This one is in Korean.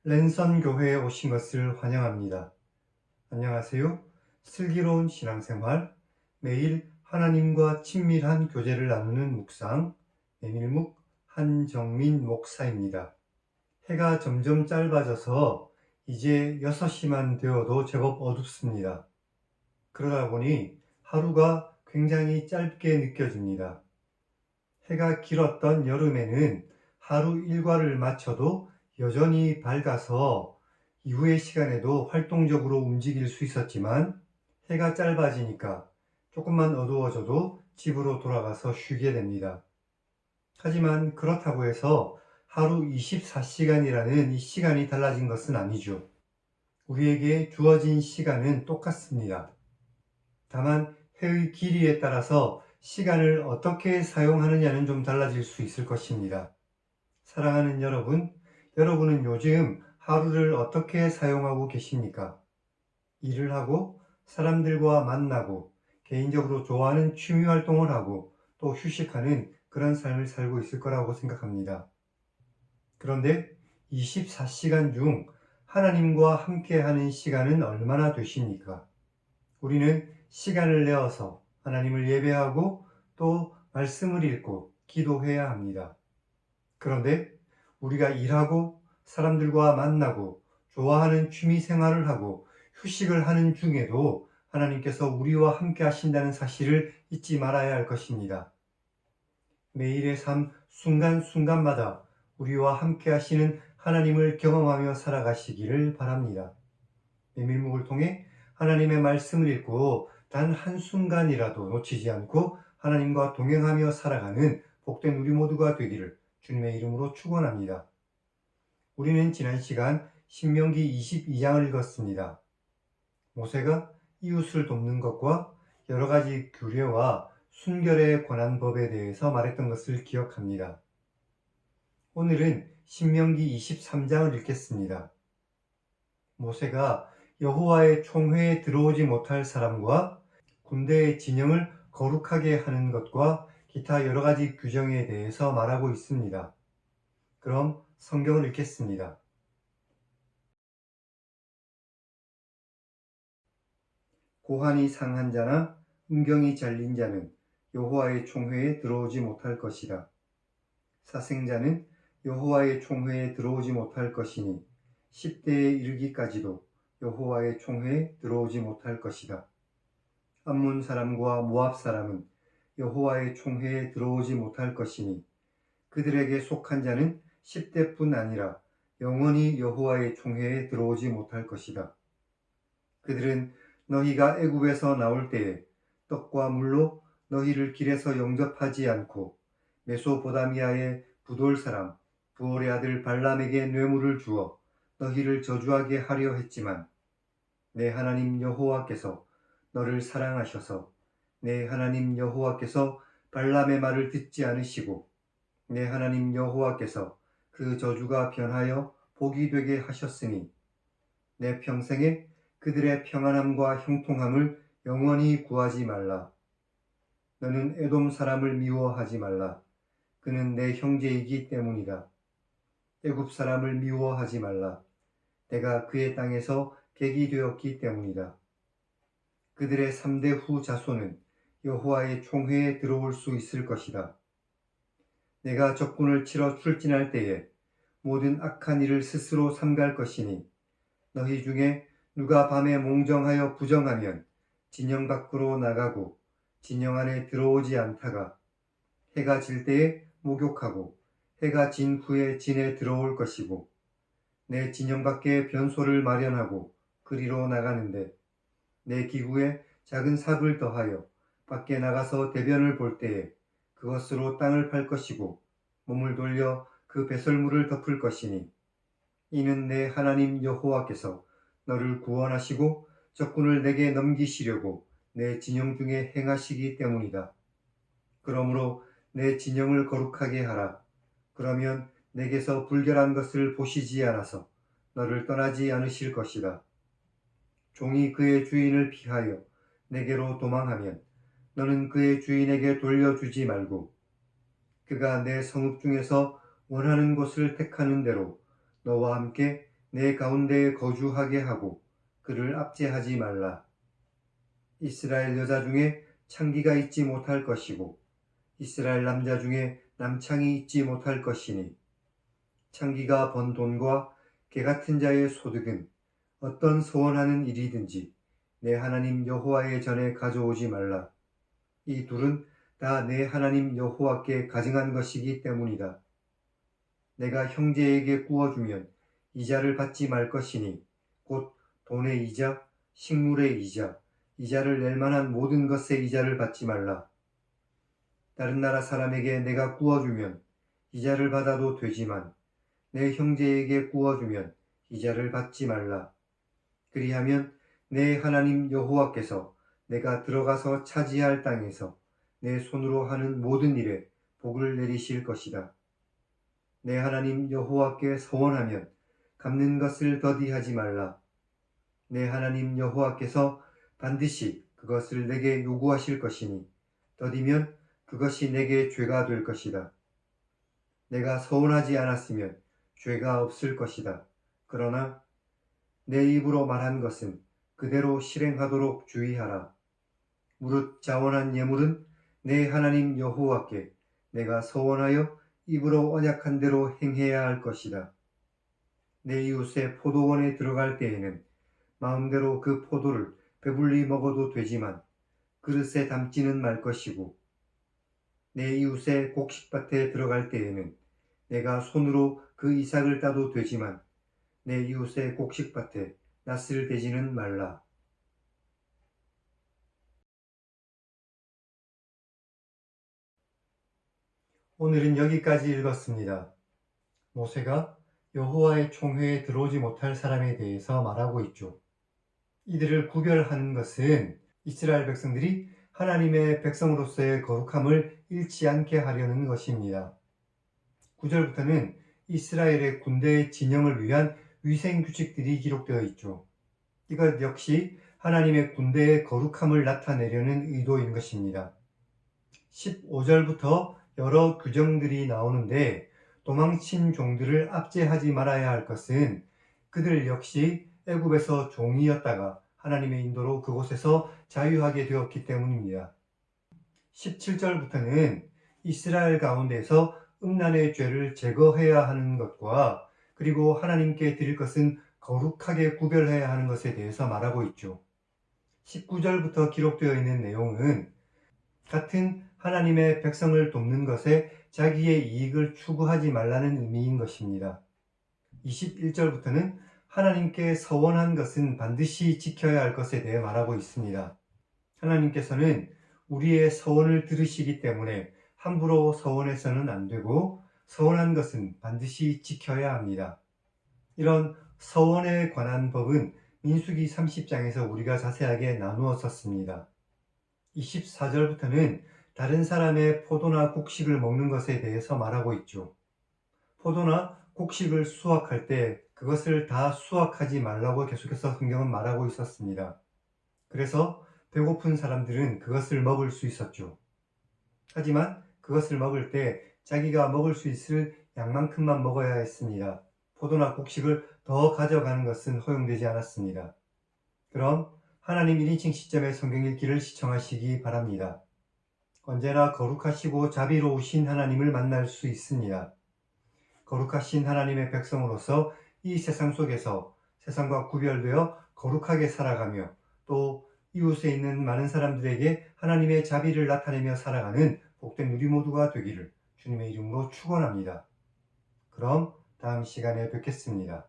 랜선 교회에 오신 것을 환영합니다. 안녕하세요. 슬기로운 신앙생활, 매일 하나님과 친밀한 교제를 나누는 묵상, 메밀묵 한정민 목사입니다. 해가 점점 짧아져서 이제 6시만 되어도 제법 어둡습니다. 그러다 보니 하루가 굉장히 짧게 느껴집니다. 해가 길었던 여름에는 하루 일과를 마쳐도 여전히 밝아서 이후의 시간에도 활동적으로 움직일 수 있었지만 해가 짧아지니까 조금만 어두워져도 집으로 돌아가서 쉬게 됩니다. 하지만 그렇다고 해서 하루 24시간이라는 이 시간이 달라진 것은 아니죠. 우리에게 주어진 시간은 똑같습니다. 다만 해의 길이에 따라서 시간을 어떻게 사용하느냐는 좀 달라질 수 있을 것입니다. 사랑하는 여러분, 여러분은 요즘 하루를 어떻게 사용하고 계십니까? 일을 하고, 사람들과 만나고, 개인적으로 좋아하는 취미 활동을 하고, 또 휴식하는 그런 삶을 살고 있을 거라고 생각합니다. 그런데 24시간 중 하나님과 함께하는 시간은 얼마나 되십니까? 우리는 시간을 내어서 하나님을 예배하고 또 말씀을 읽고 기도해야 합니다. 그런데 우리가 일하고 사람들과 만나고 좋아하는 취미 생활을 하고 휴식을 하는 중에도 하나님께서 우리와 함께 하신다는 사실을 잊지 말아야 할 것입니다. 매일의 삶 순간순간마다 우리와 함께 하시는 하나님을 경험하며 살아가시기를 바랍니다. 메밀묵을 통해 하나님의 말씀을 읽고 단 한순간이라도 놓치지 않고 하나님과 동행하며 살아가는 복된 우리 모두가 되기를 주님의 이름으로 축원합니다. 우리는 지난 시간 신명기 22장을 읽었습니다. 모세가 이웃을 돕는 것과 여러 가지 규례와 순결에 관한 법에 대해서 말했던 것을 기억합니다. 오늘은 신명기 23장을 읽겠습니다. 모세가 여호와의 총회에 들어오지 못할 사람과 군대의 진영을 거룩하게 하는 것과 기타 여러 가지 규정에 대해서 말하고 있습니다. 그럼 성경을 읽겠습니다. 고환이 상한 자나 음경이 잘린 자는 여호와의 총회에 들어오지 못할 것이라. 사생자는 여호와의 총회에 들어오지 못할 것이니 10대에 이르기까지도 여호와의 총회에 들어오지 못할 것이다. 암몬 사람과 모압 사람은 여호와의 총회에 들어오지 못할 것이니 그들에게 속한 자는 10대뿐 아니라 영원히 여호와의 총회에 들어오지 못할 것이다. 그들은 너희가 애굽에서 나올 때에 떡과 물로 너희를 길에서 영접하지 않고 메소보다미아의 부돌 사람 부올의 아들 발람에게 뇌물을 주어 너희를 저주하게 하려 했지만 내 하나님 여호와께서 너를 사랑하셔서 내 하나님 여호와께서 발람의 말을 듣지 않으시고 내 하나님 여호와께서 그 저주가 변하여 복이 되게 하셨으니 내 평생에 그들의 평안함과 형통함을 영원히 구하지 말라. 너는 에돔 사람을 미워하지 말라. 그는 내 형제이기 때문이다. 애굽 사람을 미워하지 말라. 내가 그의 땅에서 객이 되었기 때문이다. 그들의 3대 후 자손은 여호와의 총회에 들어올 수 있을 것이다. 내가 적군을 치러 출진할 때에 모든 악한 일을 스스로 삼갈 것이니 너희 중에 누가 밤에 몽정하여 부정하면 진영 밖으로 나가고 진영 안에 들어오지 않다가 해가 질 때에 목욕하고 해가 진 후에 진에 들어올 것이고 내 진영 밖에 변소를 마련하고 그리로 나가는데 내 기구에 작은 삽을 더하여 밖에 나가서 대변을 볼 때에 그것으로 땅을 팔 것이고 몸을 돌려 그 배설물을 덮을 것이니 이는 내 하나님 여호와께서 너를 구원하시고 적군을 내게 넘기시려고 내 진영 중에 행하시기 때문이다. 그러므로 내 진영을 거룩하게 하라. 그러면 내게서 불결한 것을 보시지 않아서 너를 떠나지 않으실 것이다. 종이 그의 주인을 피하여 내게로 도망하면 너는 그의 주인에게 돌려주지 말고 그가 내 성읍 중에서 원하는 곳을 택하는 대로 너와 함께 내 가운데에 거주하게 하고 그를 압제하지 말라. 이스라엘 여자 중에 창기가 있지 못할 것이고 이스라엘 남자 중에 남창이 있지 못할 것이니 창기가 번 돈과 개 같은 자의 소득은 어떤 소원하는 일이든지 내 하나님 여호와의 전에 가져오지 말라. 이 둘은 다 내 하나님 여호와께 가증한 것이기 때문이다. 내가 형제에게 구워주면 이자를 받지 말 것이니 곧 돈의 이자, 식물의 이자, 이자를 낼 만한 모든 것의 이자를 받지 말라. 다른 나라 사람에게 내가 구워주면 이자를 받아도 되지만 내 형제에게 구워주면 이자를 받지 말라. 그리하면 내 하나님 여호와께서 내가 들어가서 차지할 땅에서 내 손으로 하는 모든 일에 복을 내리실 것이다. 내 하나님 여호와께 서원하면 갚는 것을 더디하지 말라. 내 하나님 여호와께서 반드시 그것을 내게 요구하실 것이니 더디면 그것이 내게 죄가 될 것이다. 내가 서원하지 않았으면 죄가 없을 것이다. 그러나 내 입으로 말한 것은 그대로 실행하도록 주의하라. 무릇 자원한 예물은 내 하나님 여호와께 내가 서원하여 입으로 언약한 대로 행해야 할 것이다. 내 이웃의 포도원에 들어갈 때에는 마음대로 그 포도를 배불리 먹어도 되지만 그릇에 담지는 말 것이고 내 이웃의 곡식밭에 들어갈 때에는 내가 손으로 그 이삭을 따도 되지만 내 이웃의 곡식밭에 낫을 대지는 말라. 오늘은 여기까지 읽었습니다. 모세가 여호와의 총회에 들어오지 못할 사람에 대해서 말하고 있죠. 이들을 구별하는 것은 이스라엘 백성들이 하나님의 백성으로서의 거룩함을 잃지 않게 하려는 것입니다. 9절부터는 이스라엘의 군대의 진영을 위한 위생 규칙들이 기록되어 있죠. 이것 역시 하나님의 군대의 거룩함을 나타내려는 의도인 것입니다. 15절부터 여러 규정들이 나오는데 도망친 종들을 압제하지 말아야 할 것은 그들 역시 애굽에서 종이었다가 하나님의 인도로 그곳에서 자유하게 되었기 때문입니다. 17절부터는 이스라엘 가운데에서 음란의 죄를 제거해야 하는 것과 그리고 하나님께 드릴 것은 거룩하게 구별해야 하는 것에 대해서 말하고 있죠. 19절부터 기록되어 있는 내용은 같은 하나님의 백성을 돕는 것에 자기의 이익을 추구하지 말라는 의미인 것입니다. 21절부터는 하나님께 서원한 것은 반드시 지켜야 할 것에 대해 말하고 있습니다. 하나님께서는 우리의 서원을 들으시기 때문에 함부로 서원해서는 안 되고 서원한 것은 반드시 지켜야 합니다. 이런 서원에 관한 법은 민수기 30장에서 우리가 자세하게 나누었었습니다. 24절부터는 다른 사람의 포도나 곡식을 먹는 것에 대해서 말하고 있죠. 포도나 곡식을 수확할 때 그것을 다 수확하지 말라고 계속해서 성경은 말하고 있었습니다. 그래서 배고픈 사람들은 그것을 먹을 수 있었죠. 하지만 그것을 먹을 때 자기가 먹을 수 있을 양만큼만 먹어야 했습니다. 포도나 곡식을 더 가져가는 것은 허용되지 않았습니다. 그럼 하나님 1인칭 시점의 성경 읽기를 시청하시기 바랍니다. 언제나 거룩하시고 자비로우신 하나님을 만날 수 있습니다. 거룩하신 하나님의 백성으로서 이 세상 속에서 세상과 구별되어 거룩하게 살아가며 또 이웃에 있는 많은 사람들에게 하나님의 자비를 나타내며 살아가는 복된 우리 모두가 되기를 주님의 이름으로 축원합니다. 그럼 다음 시간에 뵙겠습니다.